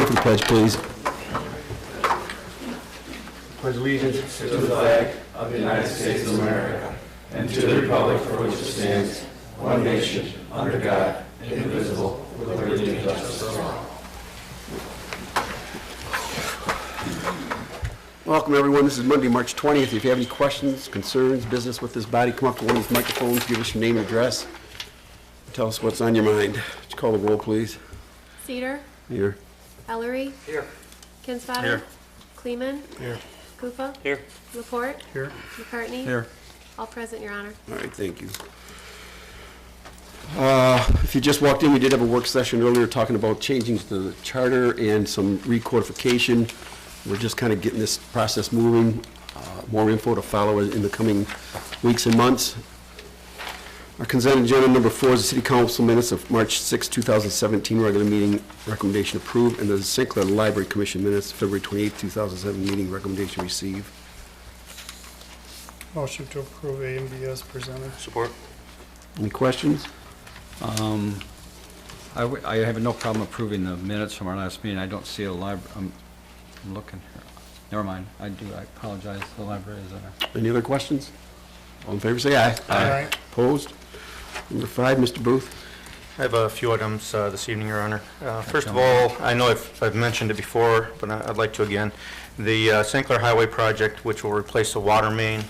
For the pledge, please. Pledge allegiance to the flag of the United States of America and to the republic for which it stands, one nation, under God, indivisible, with liberty and justice for all. Welcome, everyone. This is Monday, March 20th. If you have any questions, concerns, business with this body, come up to one of these microphones, give us your name and address. Tell us what's on your mind. Would you call the roll, please? Cedar. Here. Ellery. Here. Kinsfater. Here. Kleeman. Here. Koopa. Here. Laporte. Here. McCartney. Here. All present, Your Honor. All right, thank you. If you just walked in, we did have a work session earlier talking about changing to the charter and some recodification. We're just kind of getting this process moving. More info to follow in the coming weeks and months. Our consent agenda number 4 is the City Council minutes of March 6, 2017 regular meeting recommendation approved, and the St. Clair Library Commission minutes February 28, 2007 meeting recommendation received. Motion to approve A and B as presented. Support. Any questions? I have no problem approving the minutes from our last meeting. I don't see a library. I'm looking here. Never mind. I apologize. The library is there. Any other questions? All in favor, say aye. Aye. Opposed? Number 5, Mr. Booth. I have a few items this evening, Your Honor. First of all, I know I've mentioned it before, but I'd like to again. The St. Clair Highway project, which will replace the water main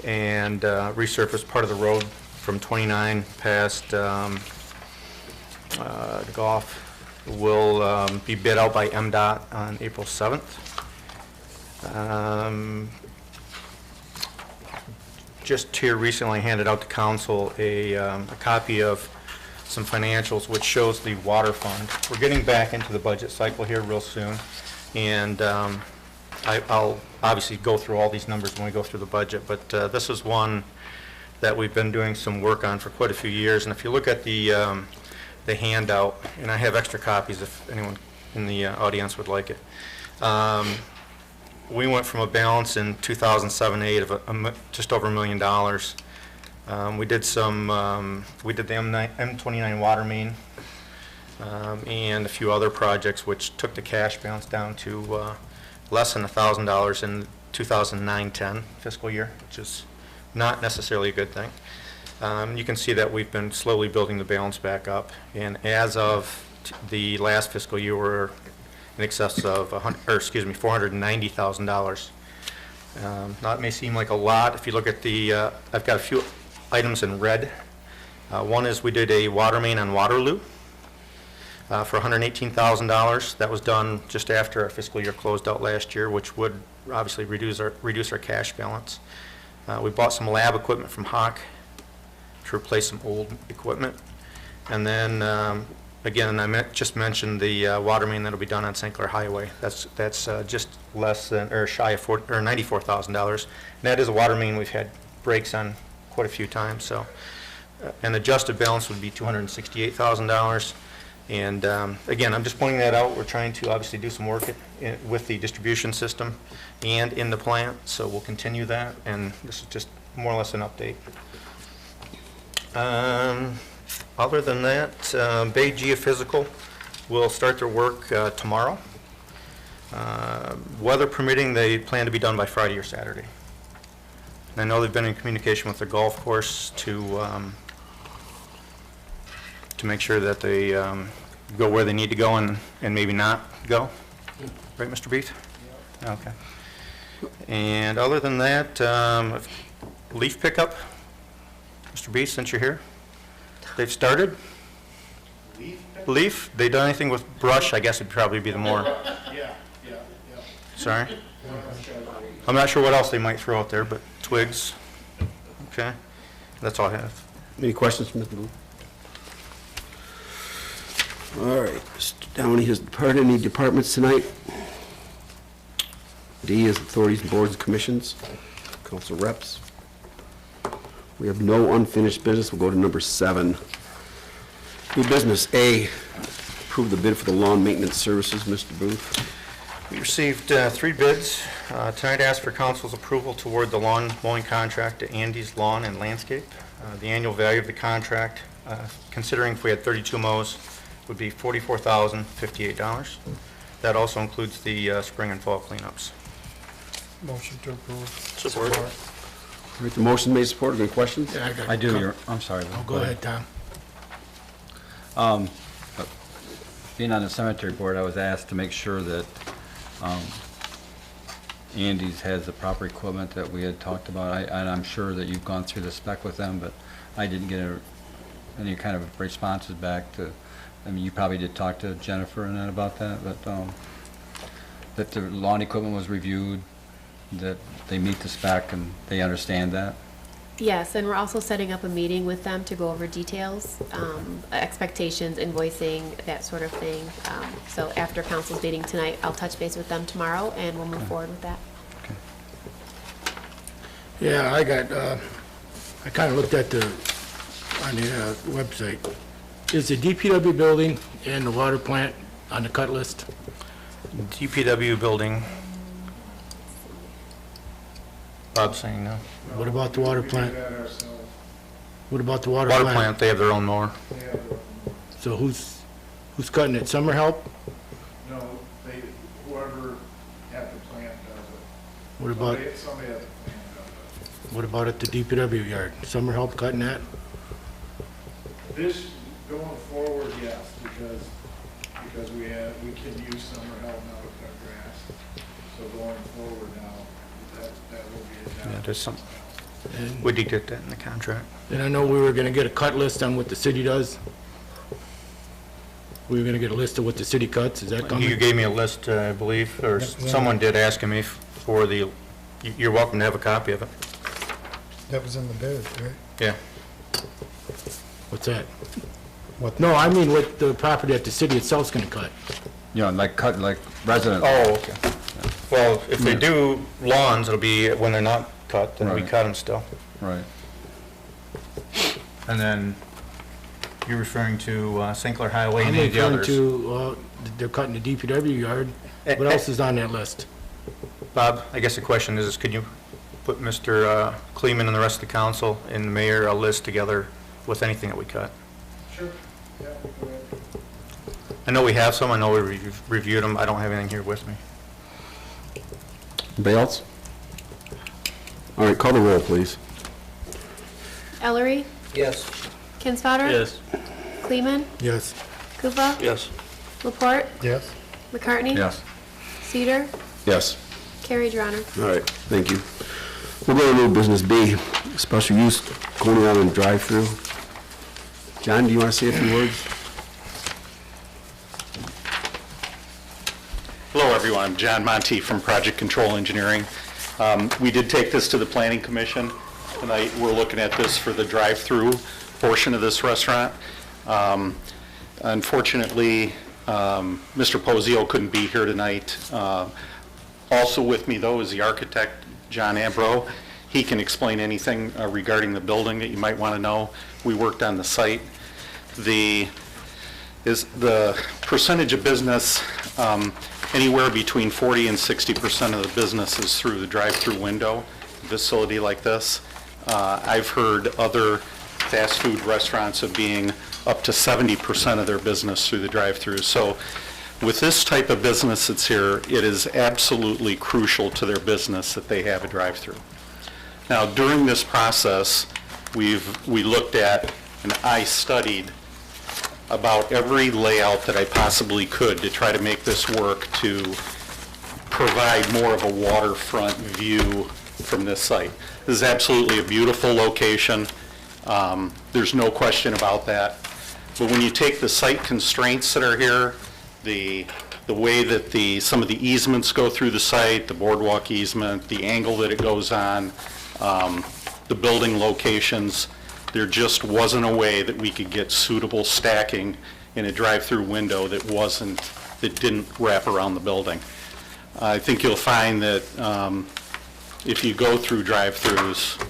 and resurface part of the road from 29 past the Golf, will be bid out by MDOT on April 7th. Just here recently handed out to council a copy of some financials which shows the water fund. We're getting back into the budget cycle here real soon, and I'll obviously go through all these numbers when we go through the budget, but this is one that we've been doing some work on for quite a few years. And if you look at the handout, and I have extra copies if anyone in the audience would like it. We went from a balance in 2007-8 of just over $1 million. We did the M29 water main and a few other projects, which took the cash balance down to less than $1,000 in 2009-10 fiscal year, which is not necessarily a good thing. You can see that we've been slowly building the balance back up, and as of the last fiscal year, we're in excess of $490,000. Now it may seem like a lot. If you look at the, I've got a few items in red. One is we did a water main on Waterloo for $118,000. That was done just after our fiscal year closed out last year, which would obviously reduce our cash balance. We bought some lab equipment from Hawk to replace some old equipment, and then again, just mentioned the water main that'll be done on St. Clair Highway. That's just less than, or shy of $94,000. That is a water main we've had breaks on quite a few times. So, an adjusted balance would be $268,000. And again, I'm just pointing that out. We're trying to obviously do some work with the distribution system and in the plant. So we'll continue that. And this is just more or less an update. Other than that, Bay Geophysical will start their work tomorrow. Weather permitting, they plan to be done by Friday or Saturday. And I know they've been in communication with the golf course to make sure that they go where they need to go and maybe not go. Right, Mr. Beath? Okay. And other than that, leaf pickup. Mr. Beath, since you're here. They've started? Leaf? They done anything with brush? I guess it'd probably be the more. Yeah. Sorry? I'm not sure what else they might throw out there, but twigs. Okay. That's all I have. Any questions from Mr. Booth? All right, Mr. Downey has departed. Any departments tonight? D is authorities and boards and commissions. Council reps. We have no unfinished business. We'll go to number 7. New business. A, approve the bid for the lawn maintenance services. Mr. Booth. We received 3 bids. Tonight I asked for council's approval toward the lawn mowing contract to Andy's Lawn and Landscape. The annual value of the contract, considering if we had 32 mows, would be $44,058. That also includes the spring and fall cleanups. Motion to approve. Support. All right, the motion made, supported. Any questions? Yeah, I got I do, your. I'm sorry. Oh, go ahead, Tom. Being on the cemetery board, I was asked to make sure that Andy's has the proper equipment that we had talked about. And I'm sure that you've gone through the spec with them, but I didn't get any kind of responses back to, I mean, you probably did talk to Jennifer and that about that, but that the lawn equipment was reviewed, that they meet the spec and they understand that. Yes, and we're also setting up a meeting with them to go over details, expectations, invoicing, that sort of thing. So after council's meeting tonight, I'll touch base with them tomorrow, and we'll move forward with that. Yeah, I kind of looked at on the website. Is the DPW building and the water plant on the cut list? DPW building. Bob's saying no. What about the water plant? What about the water Water plant? plant, they have their own mower. So who's cutting it? Summer help? No, whoever at the plant does it. What about, Somebody at the plant does what about at the DPW yard? Summer help cutting that? it. This, going forward, yes, because we can use summer help now to cut grass. So going forward now, that will be a job. Yeah, there's some, And we did get that in the contract. I know we were gonna get a cut list on what the city does. We were gonna get a list of what the city cuts. Is that You coming? gave me a list, I believe, or someone did ask me for the, you're welcome to have a copy of it. That was in the bid, right? Yeah. What's that? What? No, I mean what the property that the city itself's gonna cut. You know, like cut, like resident. Oh, okay. Well, if they do lawns, it'll be when they're not cut, then we Right. cut them still. Right. And then you're referring to St. Clair Highway I'm and any of the referring others. to, they're cutting the DPW yard. What else is on that list? Bob, I guess the question is, could you put Mr. Kleeman and the rest of the council and the mayor a list together with anything that we cut? Sure, yeah, go ahead. I know we have some, I know we reviewed them, I don't have anything here with me. Anybody else? All right, call the roll, please. Ellery? Yes. Kinsfater? Yes. Kleeman? Yes. Koopa? Yes. Laporte? Yes. McCartney? Yes. Cedar? Yes. Carried, Your Honor. All right, thank you. We'll go to new business B, special use going around and drive-through. John, do you want to say a few words? Hello, everyone. I'm John Monte from Project Control Engineering. We did take this to the Planning Commission. Tonight, we're looking at this for the drive-through portion of this restaurant. Unfortunately, Mr. Pozio couldn't be here tonight. Also with me, though, is the architect, John Ambro. He can explain anything regarding the building that you might want to know. We worked on the site. The percentage of business, anywhere between 40 and 60% of the business is through the drive-through window, a facility like this. I've heard other fast food restaurants of being up to 70% of their business through the drive-through. So with this type of business that's here, it is absolutely crucial to their business that they have a drive-through. Now, during this process, we looked at, and I studied about every layout that I possibly could to try to make this work to provide more of a waterfront view from this site. This is absolutely a beautiful location. There's no question about that. But when you take the site constraints that are here, the way that some of the easements go through the site, the boardwalk easement, the angle that it goes on, the building locations, there just wasn't a way that we could get suitable stacking in a drive-through window that didn't wrap around the building. I think you'll find that if you go through drive-throughs,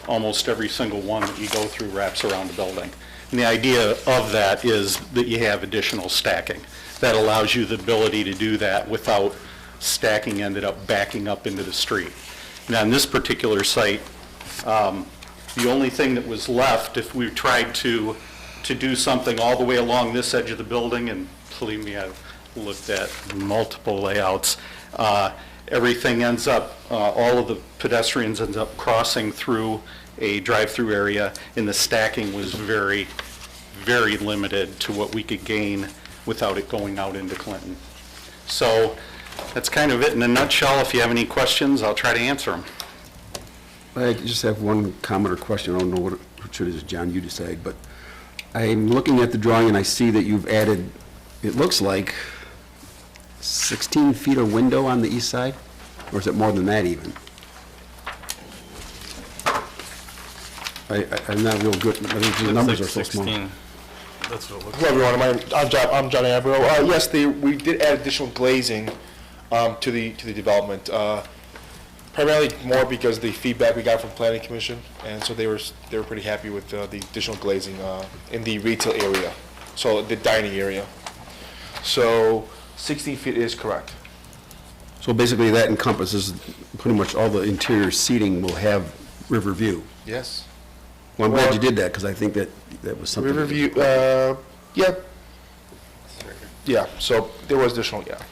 almost every single one that you go through wraps around the building. And the idea of that is that you have additional stacking. That allows you the ability to do that without stacking ended up backing up into the street. Now, on this particular site, the only thing that was left, if we tried to do something all the way along this edge of the building, and believe me, I've looked at multiple layouts. Everything ends up, all of the pedestrians ends up crossing through a drive-through area, and the stacking was very, very limited to what we could gain without it going out into Clinton. So that's kind of it in a nutshell. If you have any questions, I'll try to answer them. I just have one comment or question. I don't know which it is, John, you decide, but I'm looking at the drawing and I see that you've added, it looks like 16 feet of window on the east side? Or is it more than that even? I'm not real good, I think the numbers are so small. That's what it looks Hello, everyone. I'm John Ambrose. Yes, we did add additional glazing to the development, primarily more because the feedback we got from Planning Commission, and so they were pretty happy with the additional glazing in the retail area, so the dining area. So 16 feet is correct. So basically that encompasses pretty much all the interior seating will have river view. Yes. Well, I'm glad you did that because I think that was something. Riverview, yeah. Yeah, so there was additional, yeah.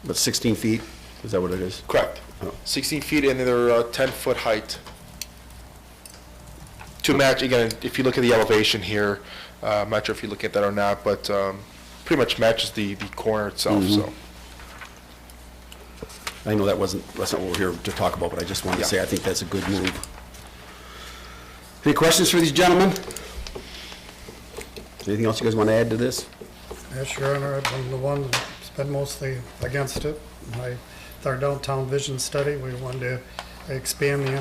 But 16 feet, is that what it is? Correct. Oh. 16 feet and they're 10-foot height. To match, again, if you look at the elevation here, I'm not sure if you look at that or not, but pretty much matches the corner itself, so. I know that's not what we're here to talk about, but I just wanted to say I think that's a good move. Any questions for these gentlemen? Anything else you guys want to add to this? Yes, Your Honor, I've been the one that's been mostly against it. With our downtown vision study, we wanted to expand the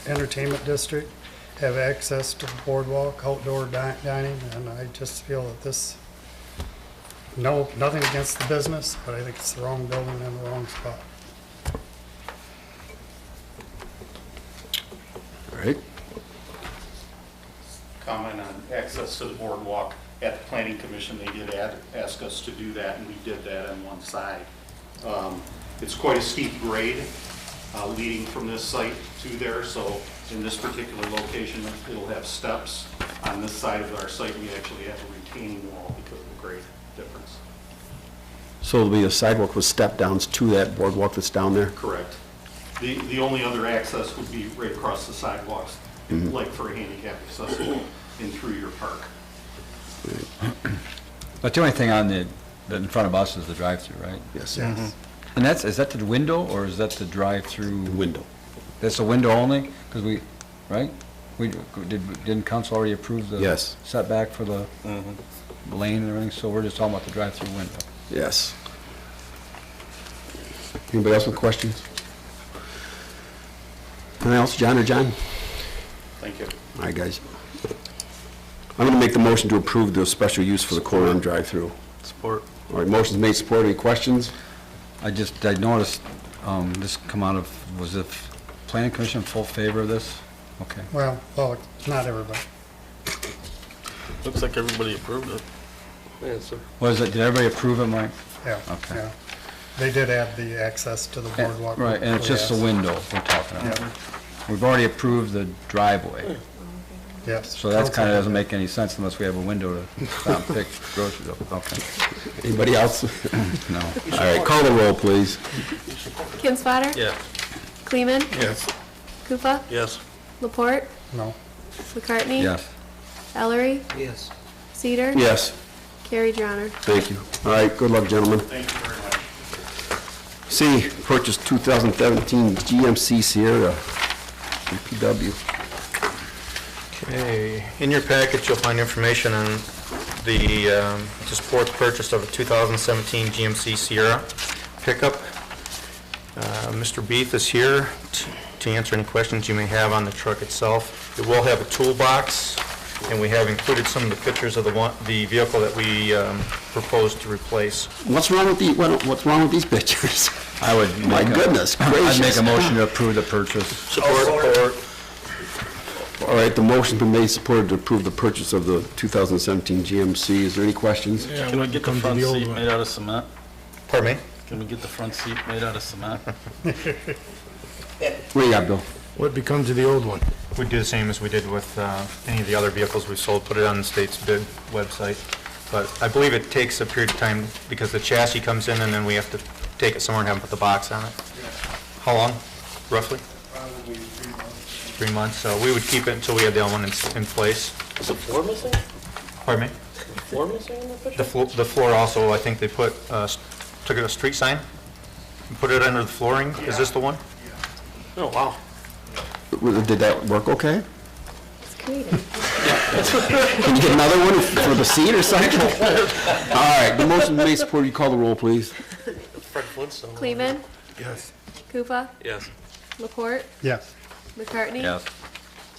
entertainment district, have access to the boardwalk, outdoor dining, and I just feel that this, nothing against the business, but I think it's the wrong building in the wrong spot. All right. Comment on access to the boardwalk. At the Planning Commission, they did ask us to do that, and we did that on one side. It's quite a steep grade leading from this site to there, so in this particular location, it'll have steps. On this side of our site, we actually have a retaining wall because of the grade difference. So there'll be a sidewalk with step downs to that boardwalk that's down there? Correct. The only other access would be right across the sidewalks, like for a handicap accessible in through your park. But the only thing on that in front of us is the drive-through, right? Yes. And is that the window, or is that the drive-through? Window. That's a window only? Because right? Didn't council already approve the Yes. setback for the lane and everything? So we're just talking about the drive-through window. Yes. Anybody else with questions? Anything else, John or John? Thank you. All right, guys. I'm going to make the motion to approve the special use for the Coram drive-through. Support. All right, motion's made, support. Any questions? I noticed this come out of, was the Planning Commission in full favor of this? Okay. Well, not everybody. Looks like everybody approved it. Did everybody approve it, Mike? Yeah. Okay. Yeah. They did add the access to the boardwalk. Right, and it's just the window we're talking about. Yeah. We've already approved the driveway, Yes. so that kind Council of doesn't did make any sense unless we have a window to stop and pick groceries up. Okay. Anybody else? No. All right, call the roll, please. Kinsfater? Yeah. Kleeman? Yes. Koopa? Yes. Laporte? No. McCartney? Yes. Ellery? Yes. Cedar? Yes. Carried, Your Honor. Thank you. All right, good luck, gentlemen. Thank you very much. C, purchase 2017 GMC Sierra, DPW. Okay, in your package, you'll find information on to support the purchase of a 2017 GMC Sierra pickup. Mr. Beef is here to answer any questions you may have on the truck itself. It will have a toolbox, and we have included some of the pictures of the vehicle that we propose to replace. What's wrong with these pictures? I would My make goodness I'd make gracious. a motion to approve the purchase. Support. All right, the motion's been made, supported to approve the purchase of the 2017 GMC. Is there any questions? Yeah, Can we get the come to front the old seat one. made out of cement? Pardon me? Can we get the front seat made out of cement? What do you got, Bill? What becomes of the old one? We'd do the same as we did with any of the other vehicles we sold, put it on the state's bid website. But I believe it takes a period of time because the chassis comes in and then we have to take it somewhere and have them put the box on it. How long, roughly? Probably 3 months. 3 months, so we would keep it until we had the other one in place. Is the floor missing? Pardon me? The floor missing in the picture? The floor also, I think they put, took a street sign and put it under the flooring. Is this the one? Oh, wow. Did that work okay? It's creative. Can you get another one for the seat or something? All right, the motion made, supported, you call the roll, please. Fred Flintstone. Kleeman, Yes. Koopa, Yes. Laporte, Yes. McCartney. Yes.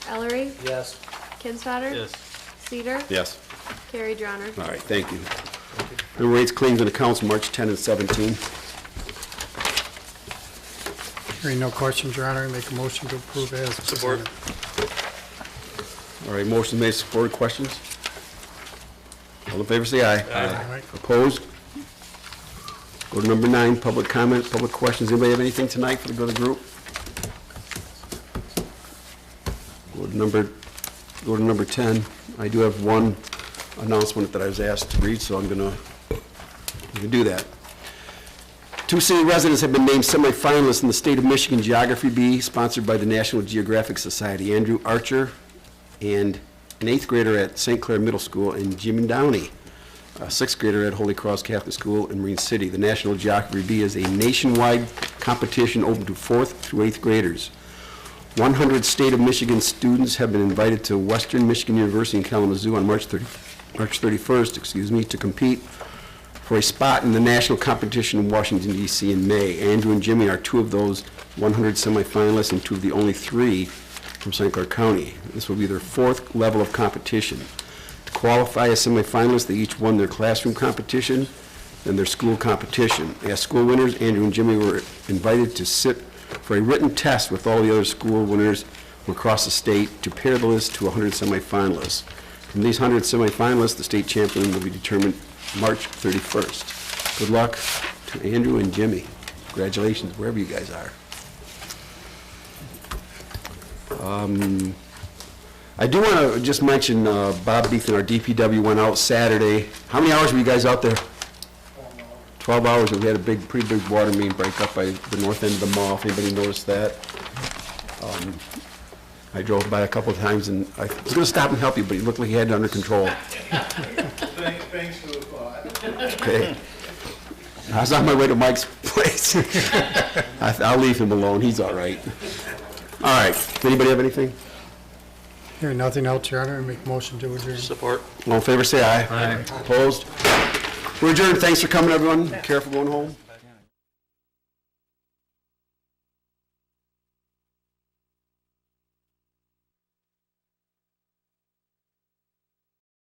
Ellery, Yes. Kinsfater. Yes. Cedar, Yes. Carrie Drowner. All right, thank you. The rates, claims, and accounts, March 10 and 17. Hearing no questions, Your Honor, I make a motion to approve as presented. All right, motion made, supported, questions? All in favor, say aye. Aye. Opposed? Go to number 9, public comment, public questions. Anybody have anything tonight for the good of the group? Go to number 10. I do have one announcement that I was asked to read, so I'm gonna do that. 2 city residents have been named semifinalists in the State of Michigan Geography Bee, sponsored by the National Geographic Society. Andrew Archer and an 8th grader at St. Clair Middle School, and Jimmy Downey, a 6th grader at Holy Cross Catholic School in Marine City. The National Geography Bee is a nationwide competition open to 4th through 8th graders. 100 State of Michigan students have been invited to Western Michigan University in Kalamazoo on March 31st, to compete for a spot in the national competition in Washington, D.C. in May. Andrew and Jimmy are 2 of those 100 semifinalists and 2 of the only 3 from St. Clair County. This will be their 4th level of competition. To qualify as semifinalists, they each won their classroom competition and their school competition. As school winners, Andrew and Jimmy were invited to sit for a written test with all the other school winners from across the state to pair the list to 100 semifinalists. From these 100 semifinalists, the state champion will be determined March 31st. Good luck to Andrew and Jimmy. Congratulations, wherever you guys are. I do want to just mention Bob Beethan, our DPW, went out Saturday. How many hours were you guys out there? 12 hours, and we had a pretty big water main break up by the north end of the mall, if anybody noticed that. I drove by a couple of times, and I was going to stop and help you, but you looked like you had it under control. Thanks for the thought. Okay. I was on my way to Mike's place. I'll leave him alone, he's all right. All right, anybody have anything? Hearing nothing else, Your Honor, I make a motion to adjourn. Support. All in favor, say aye. Aye. Opposed? We're adjourned, thanks for coming, everyone. Careful going home.